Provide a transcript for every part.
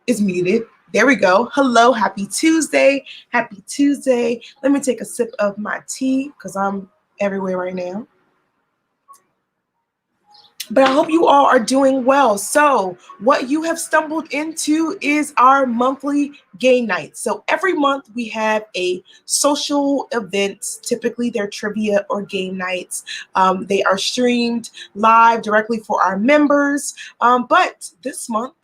is muted. There we go. Hello, happy Tuesday. Happy Tuesday. Let me take a sip of my tea because I'm everywhere right now. But I hope you all are doing well. So what you have stumbled into is our monthly game night. So every month we have a social event. Typically they're trivia or game nights. They are streamed live directly for our members. But this month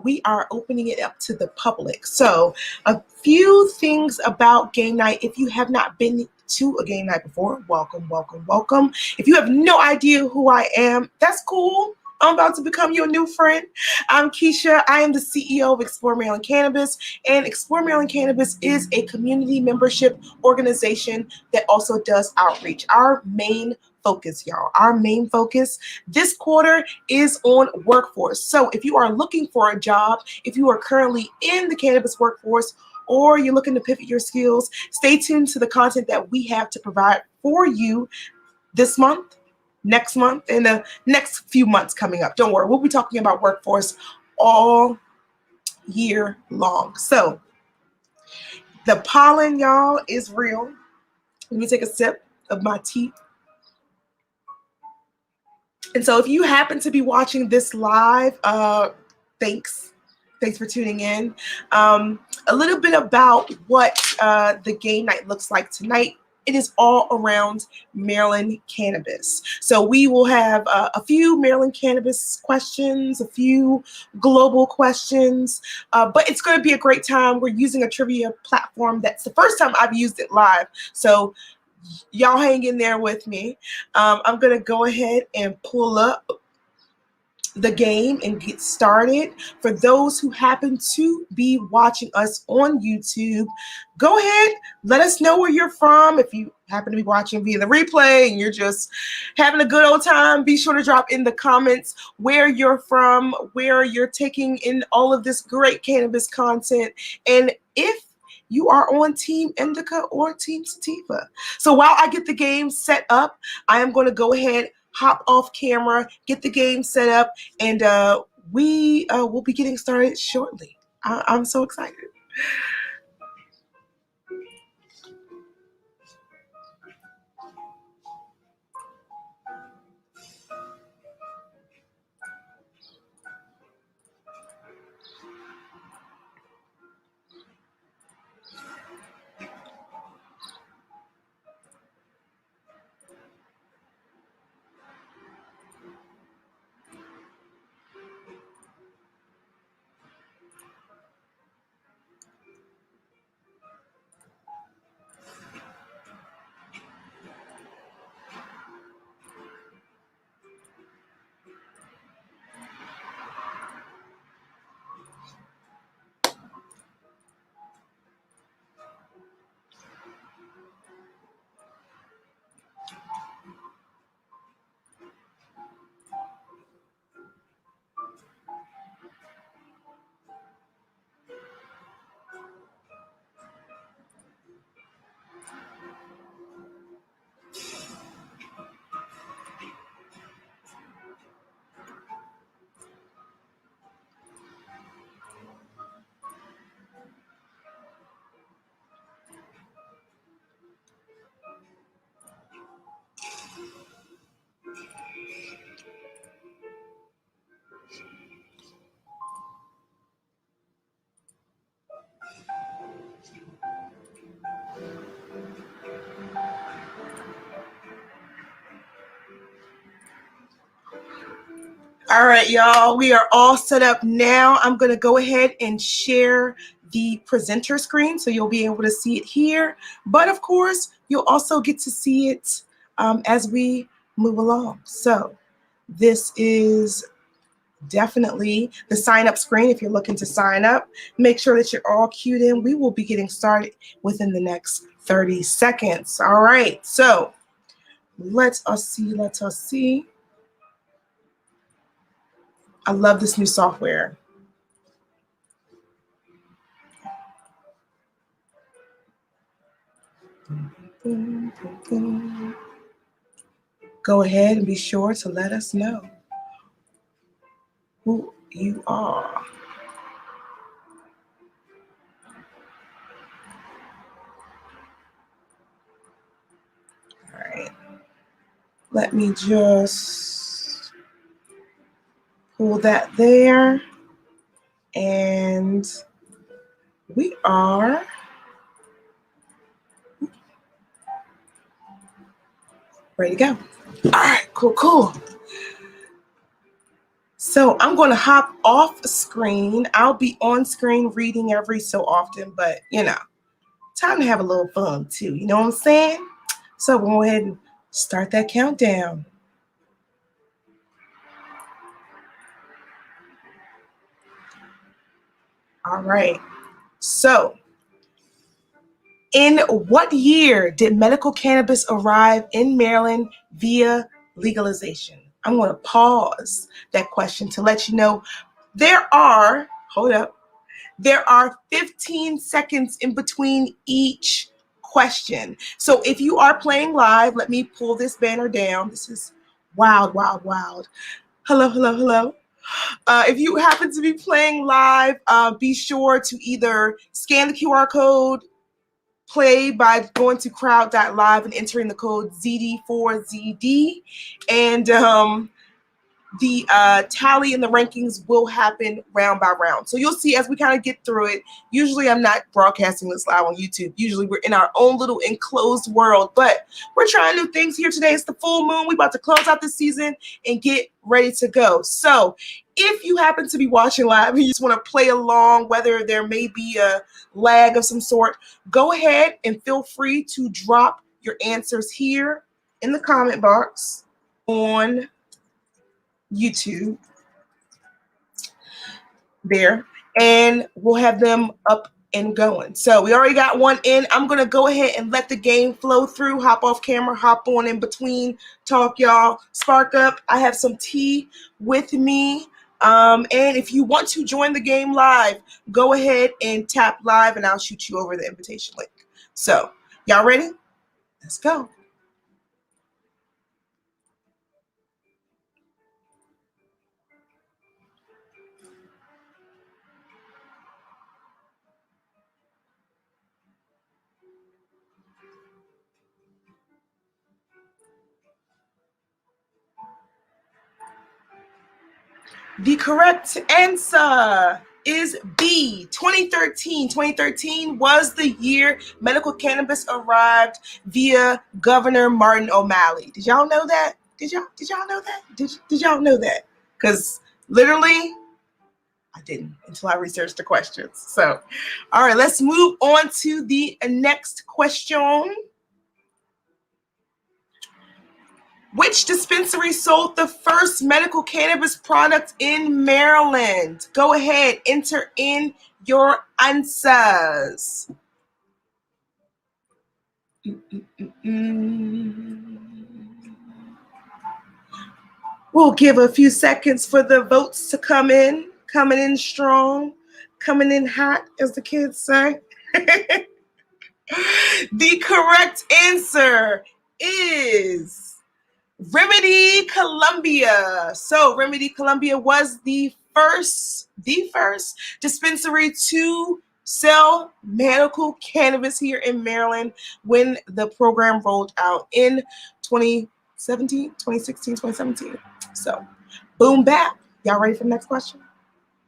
we are opening it up to the public. So a few things about game night. If you have not been to a game night before, welcome, welcome, welcome. If you have no idea who I am, that's cool. I'm about to become your new friend. I'm Keisha. I am the CEO of Explore Maryland Cannabis, and Explore Maryland Cannabis is a community membership organization that also does outreach. Our main focus, y'all, our main focus this quarter is on workforce. So if you are looking for a job, if you are currently in the cannabis workforce, or you're looking to pivot your skills, stay tuned to the content that we have to provide for you this month, next month, and the next few months coming up. Don't worry, we'll be talking about workforce all year long. So the pollen, y'all, is real. Let me take a sip of my tea. And so if you happen to be watching this live, thanks. Thanks for tuning in. A little bit about what the game night looks like tonight. It is all around Maryland cannabis. So we will have a few Maryland cannabis questions, a few global questions, but it's going to be a great time. We're using a trivia platform that's the first time I've used it live. So y'all hang in there with me. I'm going to go ahead and pull up the game and get started. For those who happen to be watching us on YouTube, go ahead, let us know where you're from. If you happen to be watching via the replay and you're just having a good old time, be sure to drop in the comments where you're from, where you're taking in all of this great cannabis content, and if you are on Team Indica or Team Sativa. So while I get the game set up, I am going to go ahead, hop off camera, get the game set up, and we will be getting started shortly. I'm so excited. All right, y'all, we are all set up now. I'm going to go ahead and share the presenter screen so you'll be able to see it here. But of course, you'll also get to see it as we move along. So this is definitely the sign up screen. If you're looking to sign up, make sure that you're all queued in. We will be getting started within the next 30 seconds. All right, so let us see. I love this new software. Go ahead and be sure to let us know who you are. Let me just pull that there. And we are ready to go. All right, cool. So I'm going to hop off screen. I'll be on screen reading every so often, but time to have a little fun too. You know what I'm saying? So we'll go ahead and start that countdown. All right. So, in what year did medical cannabis arrive in Maryland via legalization? I'm going to pause that question to let you know there are 15 seconds in between each question. So if you are playing live, let me pull this banner down. This is wild. Hello. If you happen to be playing live, be sure to either scan the QR code, play by going to crowd.live and entering the code ZD4ZD, and the tally and the rankings will happen round by round. So you'll see as we kind of get through it. Usually I'm not broadcasting this live on YouTube. Usually we're in our own little enclosed world, but we're trying new things here today. It's the full moon. We're about to close out this season and get ready to go. So if you happen to be watching live and you just want to play along, whether there may be a lag of some sort, go ahead and feel free to drop your answers here in the comment box on YouTube there, and we'll have them up and going. So we already got one in. I'm going to go ahead and let the game flow through. Hop off camera, hop on in between, talk y'all, spark up. I have some tea with me. And if you want to join the game live, go ahead and tap live and I'll shoot you over the invitation link. So y'all ready? Let's go. The correct answer is B, 2013. 2013 was the year medical cannabis arrived via Governor Martin O'Malley. Did y'all know that? Did y'all know that? Did y'all know that? Because literally, I didn't until I researched the questions. So, all right, let's move on to the next question. Which dispensary sold the first medical cannabis product in Maryland? Go ahead, enter in your answers. We'll give a few seconds for the votes to come in. Coming in strong, coming in hot, as the kids say. The correct answer is Remedy Columbia. So Remedy Columbia was the first dispensary to sell medical cannabis here in Maryland when the program rolled out in 2017. So boom bap. Y'all ready for the next question?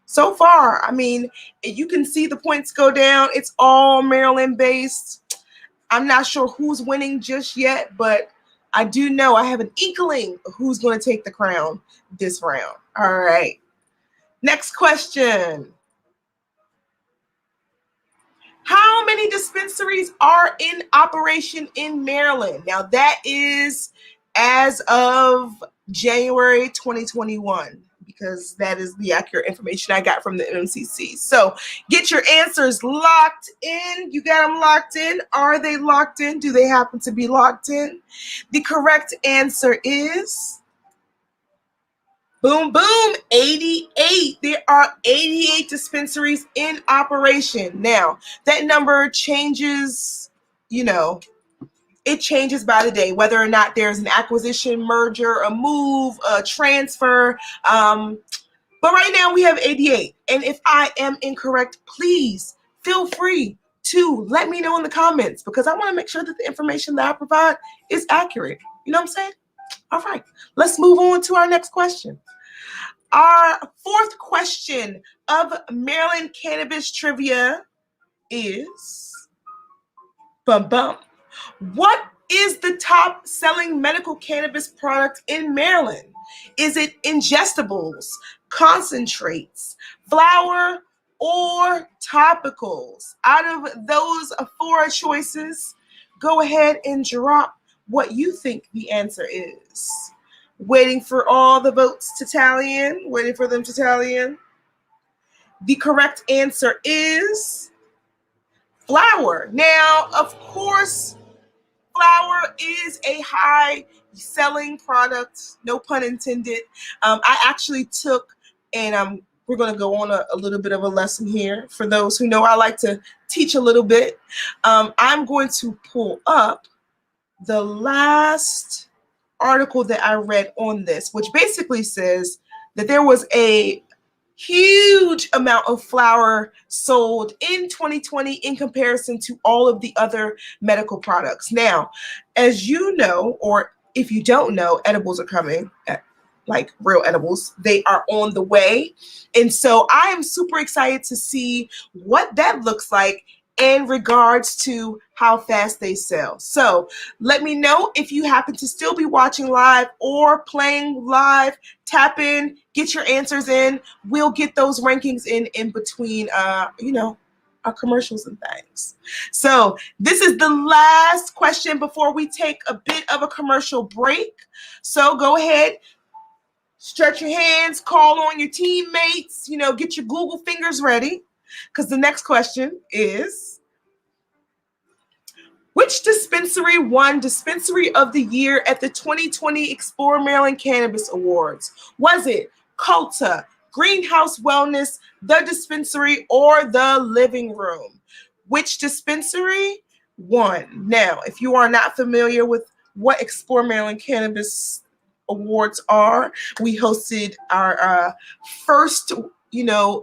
So far, I mean, you can see the points go down. It's all Maryland based. I'm not sure who's winning just yet, but I do know I have an inkling of who's going to take the crown this round. All right. Next question. How many dispensaries are in operation in Maryland? Now, that is as of January 2021, because that is the accurate information I got from the MCC. So get your answers locked in. You got them locked in. Are they locked in? Do they happen to be locked in? The correct answer is boom, 88. There are 88 dispensaries in operation. Now, that number changes, it changes by the day, whether or not there's an acquisition, merger, a move, a transfer. But right now we have 88. And if I am incorrect, please feel free to let me know in the comments, because I want to make sure that the information that I provide is accurate. You know what I'm saying? All right, let's move on to our next question. Our fourth question of Maryland Cannabis Trivia is, bum bum, what is the top selling medical cannabis product in Maryland? Is it ingestibles, concentrates, flower, or topicals? Out of those four choices, go ahead and drop what you think the answer is. Waiting for all the votes to tally in, waiting for them to tally in. The correct answer is flower. Now, of course, flower is a high selling product, no pun intended. I actually took, and we're going to go on a little bit of a lesson here. For those who know, I like to teach a little bit. I'm going to pull up the last article that I read on this, which basically says that there was a huge amount of flower sold in 2020 in comparison to all of the other medical products. Now, as you know, or if you don't know, edibles are coming, like real edibles. They are on the way. And so I am super excited to see what that looks like in regards to how fast they sell. So let me know if you happen to still be watching live or playing live. Tap in, get your answers in. We'll get those rankings in between, our commercials and things. So this is the last question before we take a bit of a commercial break. So go ahead, stretch your hands, call on your teammates, get your Google fingers ready, because the next question is, which dispensary won Dispensary of the Year at the 2020 Explore Maryland Cannabis Awards? Was it Culta, Greenhouse Wellness, The Dispensary, or The Living Room? Which dispensary won? Now, if you are not familiar with what Explore Maryland Cannabis Awards are, we hosted our first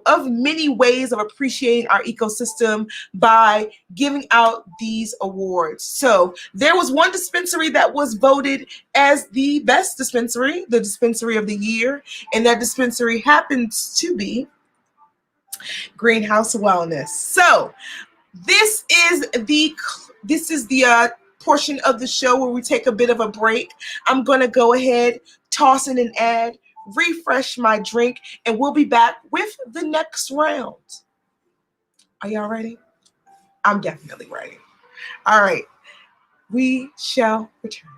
of many ways of appreciating our ecosystem by giving out these awards. So there was one dispensary that was voted as the best dispensary, the Dispensary of the Year, and that dispensary happens to be Greenhouse Wellness. So this is the portion of the show where we take a bit of a break. I'm going to go ahead, toss in an ad, refresh my drink, and we'll be back with the next round. Are y'all ready? I'm definitely ready. All right. We shall return.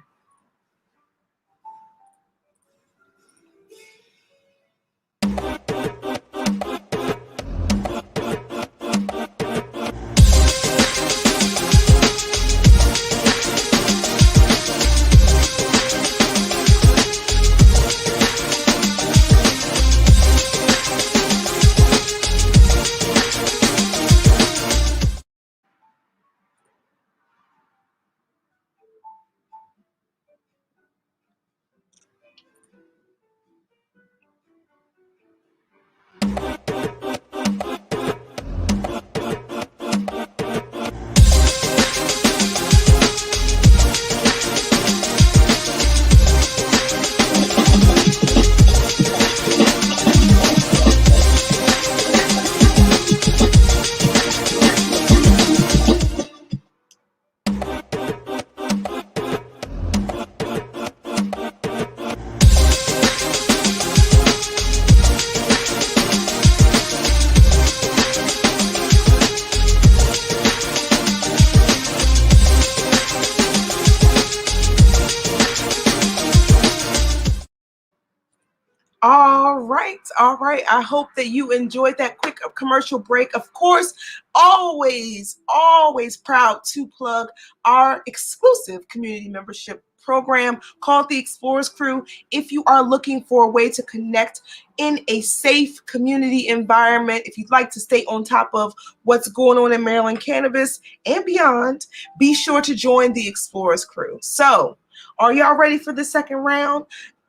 All right. I hope that you enjoyed that quick commercial break. Of course, always proud to plug our exclusive community membership program called the Explorers Crew. If you are looking for a way to connect in a safe community environment, if you'd like to stay on top of what's going on in Maryland cannabis and beyond, be sure to join the Explorers Crew. So, are y'all ready for the second round?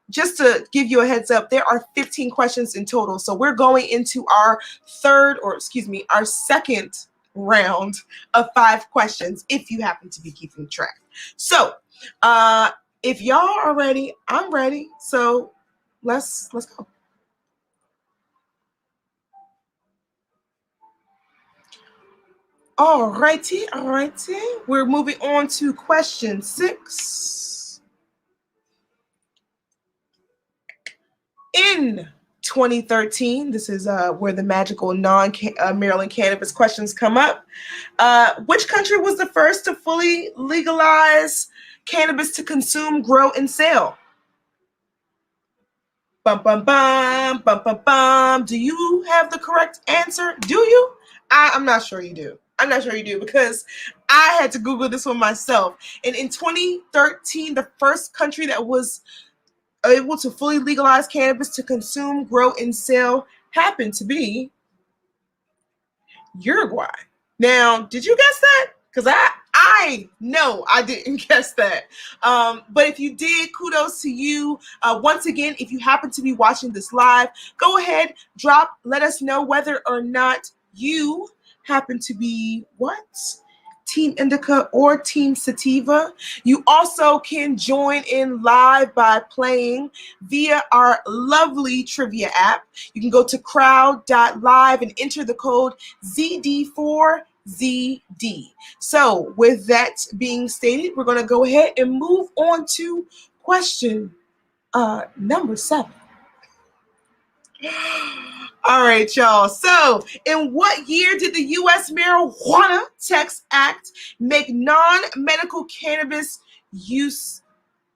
Just to give you a heads up, there are 15 questions in total. So we're going into our our second round of 5 questions, if you happen to be keeping track. So If y'all are ready, I'm ready. So let's go. All righty. We're moving on to question 6. In 2013, this is where the magical non-Maryland cannabis questions come up. Which country was the first to fully legalize cannabis to consume, grow, and sell? Bum, bum, bum, bum, bum, bum. Do you have the correct answer? Do you? I'm not sure you do. I'm not sure you do because I had to Google this one myself. And in 2013, the first country that was able to fully legalize cannabis to consume, grow, and sell happened to be Uruguay. Now, did you guess that? Because I know I didn't guess that. But if you did, kudos to you. Once again, if you happen to be watching this live, go ahead, let us know whether or not you happen to be what? Team Indica or Team Sativa. You also can join in live by playing via our lovely trivia app. You can go to crowd.live and enter the code ZD4ZD. So with that being stated, we're going to go ahead and move on to question number 7. All right, y'all. So, in what year did the U.S. Marijuana Tax Act make non-medical cannabis use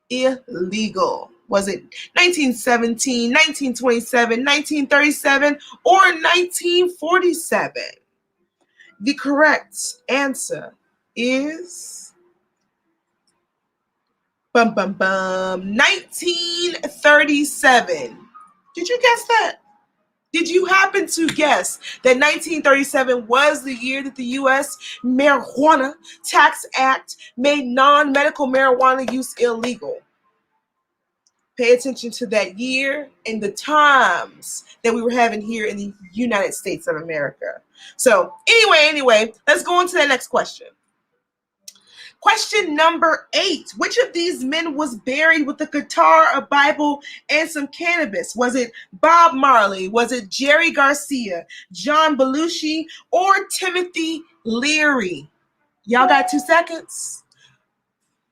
illegal? Was it 1917, 1927, 1937, or 1947? The correct answer is 1937. Did you guess that? Did you happen to guess that 1937 was the year that the U.S. Marijuana Tax Act made non-medical marijuana use illegal? Pay attention to that year and the times that we were having here in the United States of America. So anyway, let's go on to the next question. Question number 8. Which of these men was buried with a guitar, a Bible, and some cannabis? Was it Bob Marley? Was it Jerry Garcia, John Belushi, or Timothy Leary? Y'all got 2 seconds.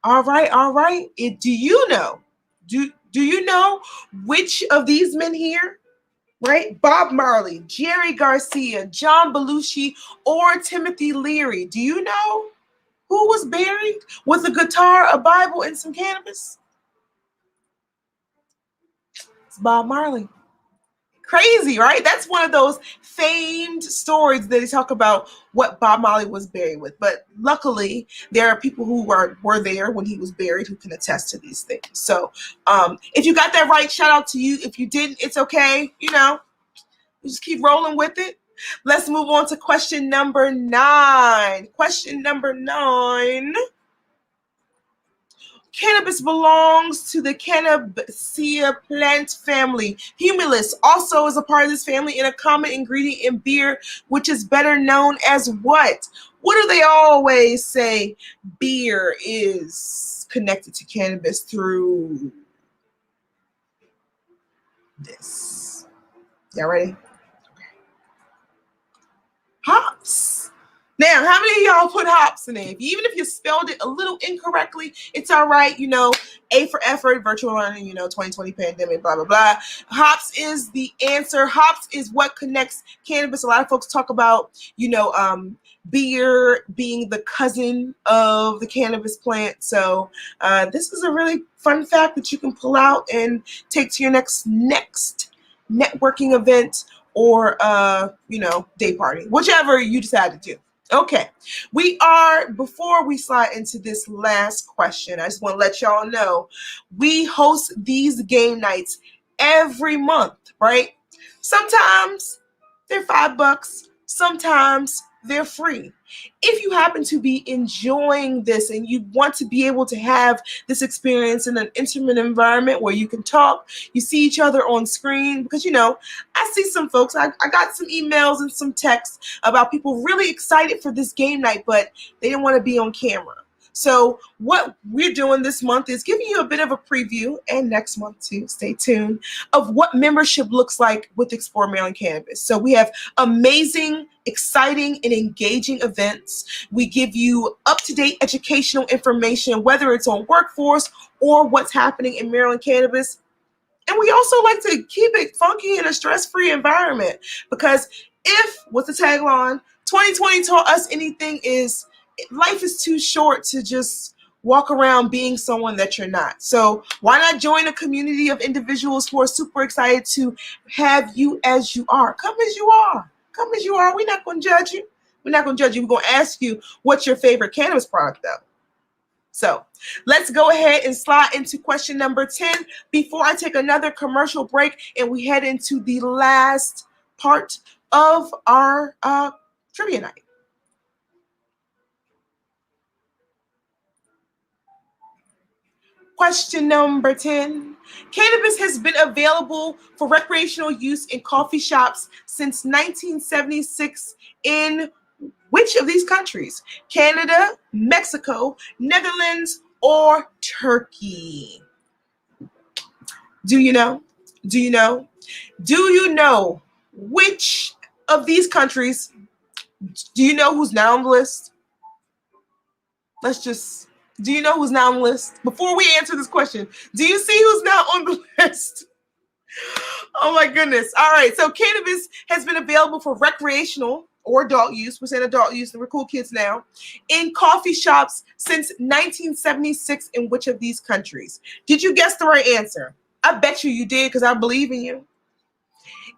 All right. Do you know? Do you know which of these men here? Right? Bob Marley, Jerry Garcia, John Belushi, or Timothy Leary. Do you know who was buried with a guitar, a Bible, and some cannabis? It's Bob Marley. Crazy, right? That's one of those famed stories that they talk about what Bob Marley was buried with. But luckily, there are people who were there when he was buried who can attest to these things. So if you got that right, shout out to you. If you didn't, it's okay. You just keep rolling with it. Let's move on to question number 9. Question number 9. Cannabis belongs to the Cannabaceae plant family. Humulus also is a part of this family and a common ingredient in beer, which is better known as what? What do they always say beer is connected to cannabis through this? Y'all ready? Hops. Now, how many of y'all put hops in it? Even if you spelled it a little incorrectly, it's all right. A for effort, virtual learning, 2020 pandemic, blah, blah, blah. Hops is the answer. Hops is what connects cannabis. A lot of folks talk about, beer being the cousin of the cannabis plant. So this is a really fun fact that you can pull out and take to your next networking event or, day party, whichever you decide to do. Okay, before we slide into this last question, I just want to let y'all know, we host these game nights every month, right? Sometimes they're $5, sometimes they're free. If you happen to be enjoying this and you want to be able to have this experience in an intimate environment where you can talk, you see each other on screen, because I see some folks, I got some emails and some texts about people really excited for this game night, but they didn't want to be on camera. So what we're doing this month is giving you a bit of a preview, and next month too, stay tuned, of what membership looks like with Explore Maryland Cannabis. So we have amazing, exciting, and engaging events. We give you up-to-date educational information, whether it's on workforce or what's happening in Maryland Cannabis. And we also like to keep it funky in a stress-free environment, because what's the tagline? 2020 taught us anything is life is too short to just walk around being someone that you're not. So why not join a community of individuals who are super excited to have you as you are? Come as you are. Come as you are. We're not going to judge you. We're not going to judge you. We're going to ask you, what's your favorite cannabis product, though? So let's go ahead and slide into question number 10 before I take another commercial break and we head into the last part of our trivia night. Question number 10. Cannabis has been available for recreational use in coffee shops since 1976 in which of these countries? Canada, Mexico, Netherlands, or Turkey? Do you know? Do you know? Do you know which of these countries? Do you know who's now on the list? Do you know who's now on the list? Before we answer this question, do you see who's now on the list? Oh my goodness. All right. So cannabis has been available for recreational or adult use. We're saying adult use, and we're cool kids now, in coffee shops since 1976 in which of these countries? Did you guess the right answer? I bet you did, because I believe in you.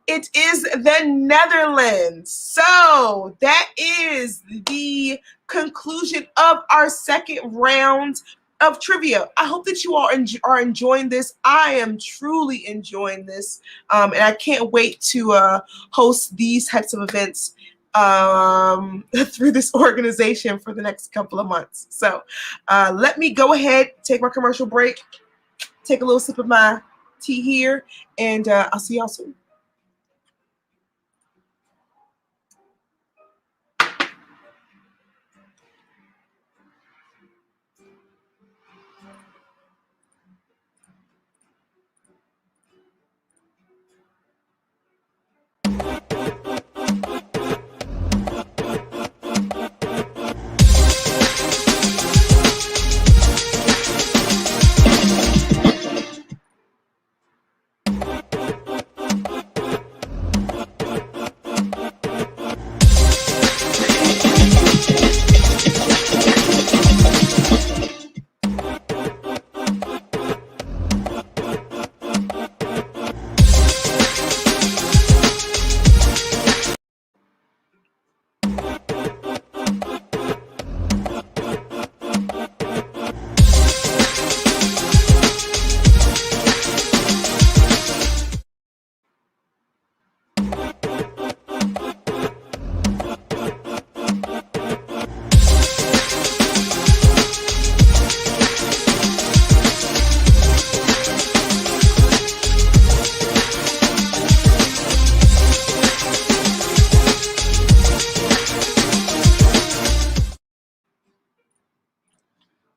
It is the Netherlands. So that is the conclusion of our second round of trivia. I hope that you all are enjoying this. I am truly enjoying this, and I can't wait to host these types of events through this organization for the next couple of months. So let me go ahead, take my commercial break, take a little sip of my tea here, and I'll see y'all soon.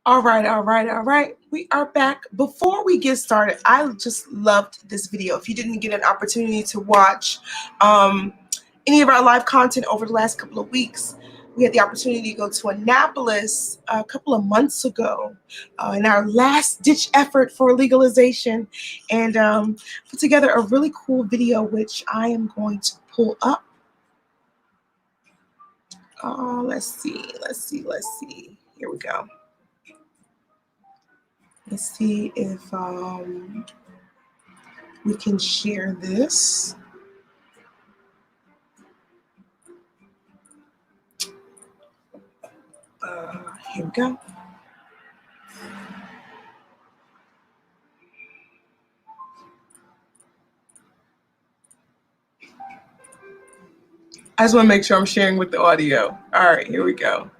All right. We are back. Before we get started, I just loved this video. If you didn't get an opportunity to watch any of our live content over the last couple of weeks, we had the opportunity to go to Annapolis a couple of months ago in our last-ditch effort for legalization, and put together a really cool video, which I am going to pull up. Let's see. Here we go. Let's see if we can share this. Here we go. I just want to make sure I'm sharing with the audio. All right, here we go.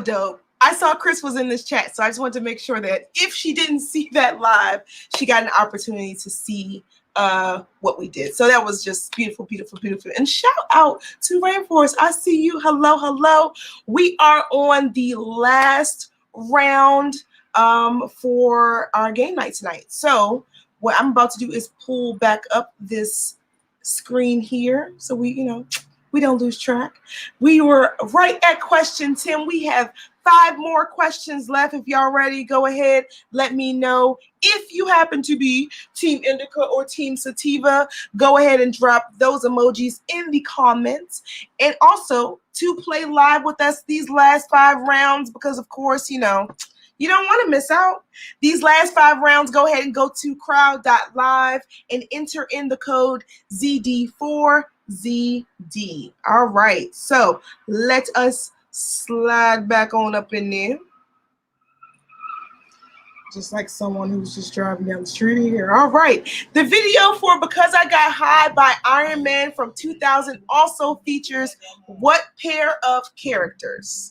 dope. I saw Chris was in this chat, so I just wanted to make sure that if she didn't see that live, she got an opportunity to see what we did. So that was just beautiful, beautiful, beautiful. And shout out to Rainforest. I see you. Hello, hello. We are on the last round for our game night tonight. So what I'm about to do is pull back up this screen here so we don't lose track. We were right at question 10. We have 5 more questions left. If y'all ready, go ahead. Let me know if you happen to be Team Indica or Team Sativa. Go ahead and drop those emojis in the comments. And also to play live with us these last 5 rounds, because of course, you don't want to miss out. These last 5 rounds, go ahead and go to crowd.live and enter in the code ZD4ZD. All right, so let us slide back on up in there. Just like someone who's just driving down the street here. All right, the video for Because I Got High by Iron Man from 2000 also features what pair of characters?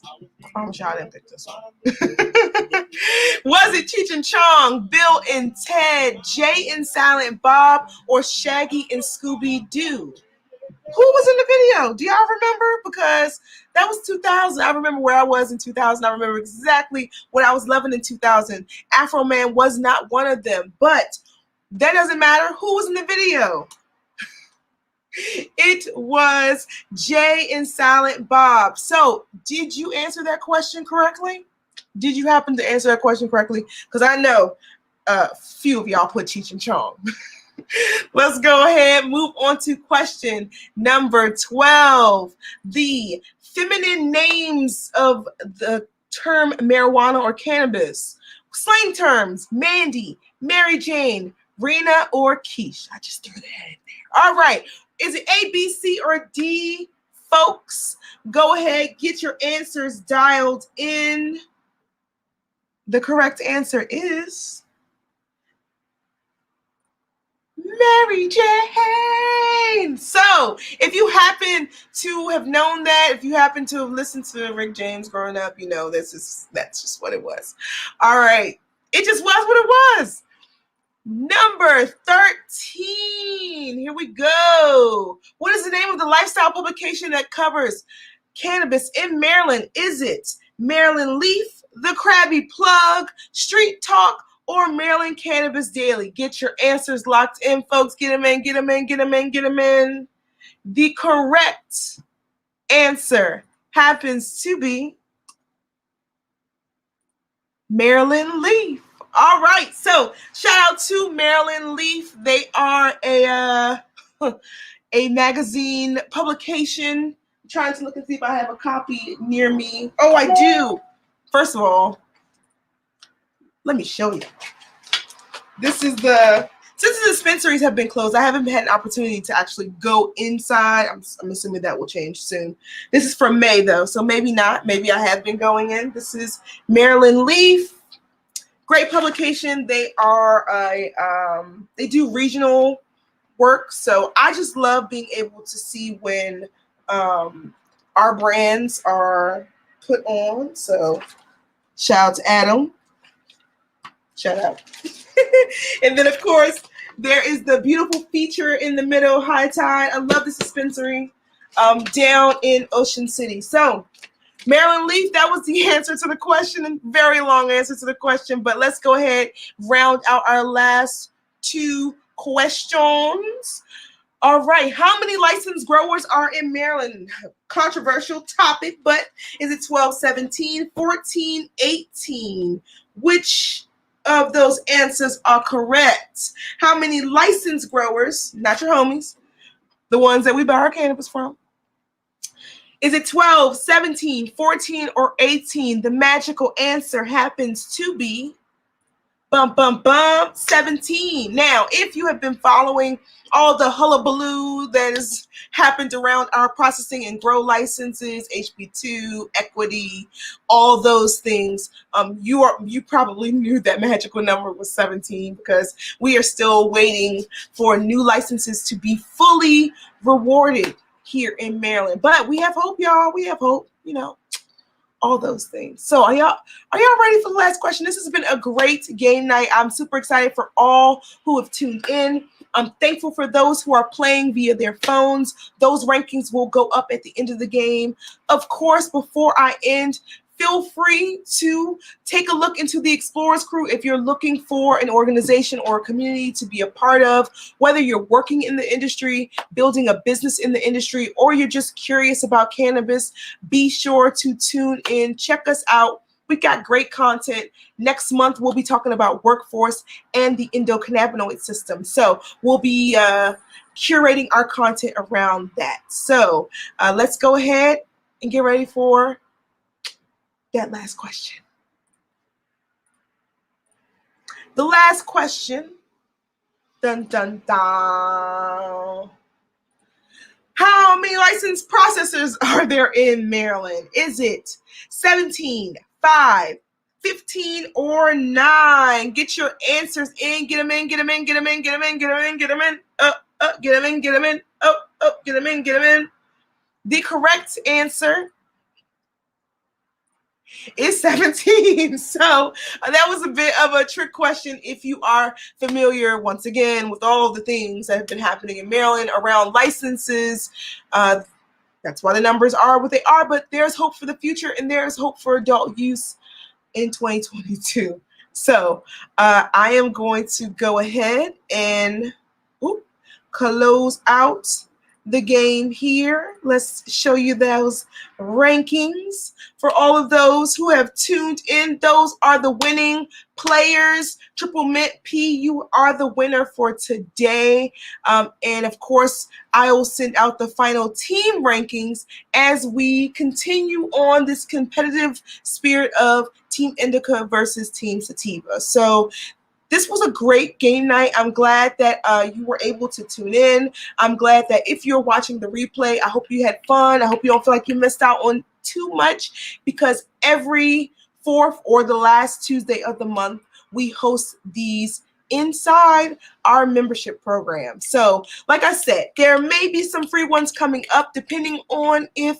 I'm sure I didn't pick this one. Was it Cheech and Chong, Bill and Ted, Jay and Silent Bob, or Shaggy and Scooby-Doo? Who was in the video? Do y'all remember? Because that was 2000. I remember where I was in 2000. I remember exactly what I was loving in 2000. Afro Man was not one of them, but that doesn't matter. Who was in the video? It was Jay and Silent Bob. So did you answer that question correctly? Did you happen to answer that question correctly? Because I know a few of y'all put Cheech and Chong. Let's go ahead, move on to question number 12. The feminine names of the term marijuana or cannabis. Slang terms: Mandy, Mary Jane, Rena, or Keish. I just threw that in there. All right. Is it A, B, C, or D, folks? Go ahead, get your answers dialed in. The correct answer is Mary Jane. So if you happen to have known that, if you happen to have listened to Rick James growing up, that's just what it was. All right. It just was what it was. Number 13. Here we go. What is the name of the lifestyle publication that covers cannabis in Maryland? Is it Maryland Leaf, The Krabby Plug, Street Talk, or Maryland Cannabis Daily? Get your answers locked in, folks. Get them in, get them in, get them in, get them in. The correct answer happens to be Maryland Leaf. All right, so shout out to Maryland Leaf. They are a magazine publication. I'm trying to look and see if I have a copy near me. Oh, I do. First of all, let me show you. Since the dispensaries have been closed, I haven't had an opportunity to actually go inside. I'm assuming that will change soon. This is from May, though, so maybe not. Maybe I have been going in. This is Maryland Leaf. Great publication. They are they do regional work, so I just love being able to see when our brands are put on. So shout out to Adam. Shout out. And then, of course, there is the beautiful feature in the middle, High Tide. I love this dispensary down in Ocean City. So Maryland Leaf, that was the answer to the question, and very long answer to the question, but let's go ahead, round out our last 2 questions. All right, how many licensed growers are in Maryland? Controversial topic, but is it 12, 17, 14, 18? Which of those answers are correct? How many licensed growers, not your homies, the ones that we buy our cannabis from? Is it 12, 17, 14, or 18? The magical answer happens to be 17. Now, if you have been following all the hullabaloo that has happened around our processing and grow licenses, HB2, equity, all those things, you probably knew that magical number was 17, because we are still waiting for new licenses to be fully rewarded here in Maryland. But we have hope, y'all. We have hope. all those things. So are y'all ready for the last question? This has been a great game night. I'm super excited for all who have tuned in. I'm thankful for those who are playing via their phones. Those rankings will go up at the end of the game. Of course, before I end, feel free to take a look into the Explorers Crew if you're looking for an organization or a community to be a part of, whether you're working in the industry, building a business in the industry, or you're just curious about cannabis. Be sure to tune in. Check us out. We got great content. Next month, we'll be talking about workforce and the endocannabinoid system. So we'll be curating our content around that. So let's go ahead and get ready for that last question. The last question. Dun, dun, dun. How many licensed processors are there in Maryland? Is it 17, 5, 15, or 9? Get your answers in. Get them in, get them in, get them in, get them in, get them in, get them in. Get them in, get them in. Get them in, get them in. The correct answer is 17. So that was a bit of a trick question if you are familiar, once again, with all of the things that have been happening in Maryland around licenses. That's why the numbers are what they are, but there's hope for the future and there's hope for adult use in 2022. So I am going to go ahead and close out the game here. Let's show you those rankings. For all of those who have tuned in, those are the winning players. Triple Mint P, you are the winner for today. And of course, I will send out the final team rankings as we continue on this competitive spirit of Team Indica versus Team Sativa. So this was a great game night. I'm glad that you were able to tune in. I'm glad that if you're watching the replay, I hope you had fun. I hope you don't feel like you missed out on too much, because every fourth or the last Tuesday of the month, we host these inside our membership program. So like I said, there may be some free ones coming up depending on if,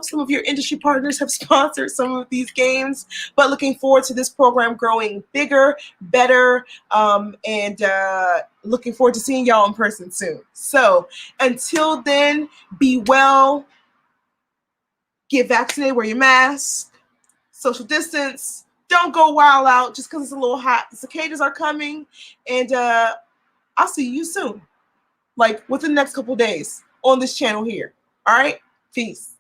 some of your industry partners have sponsored some of these games, but looking forward to this program growing bigger, better, and looking forward to seeing y'all in person soon. So until then, be well, get vaccinated, wear your mask, social distance. Don't go wild out just because it's a little hot. The cicadas are coming, and I'll see you soon, like within the next couple days on this channel here. All right? Peace.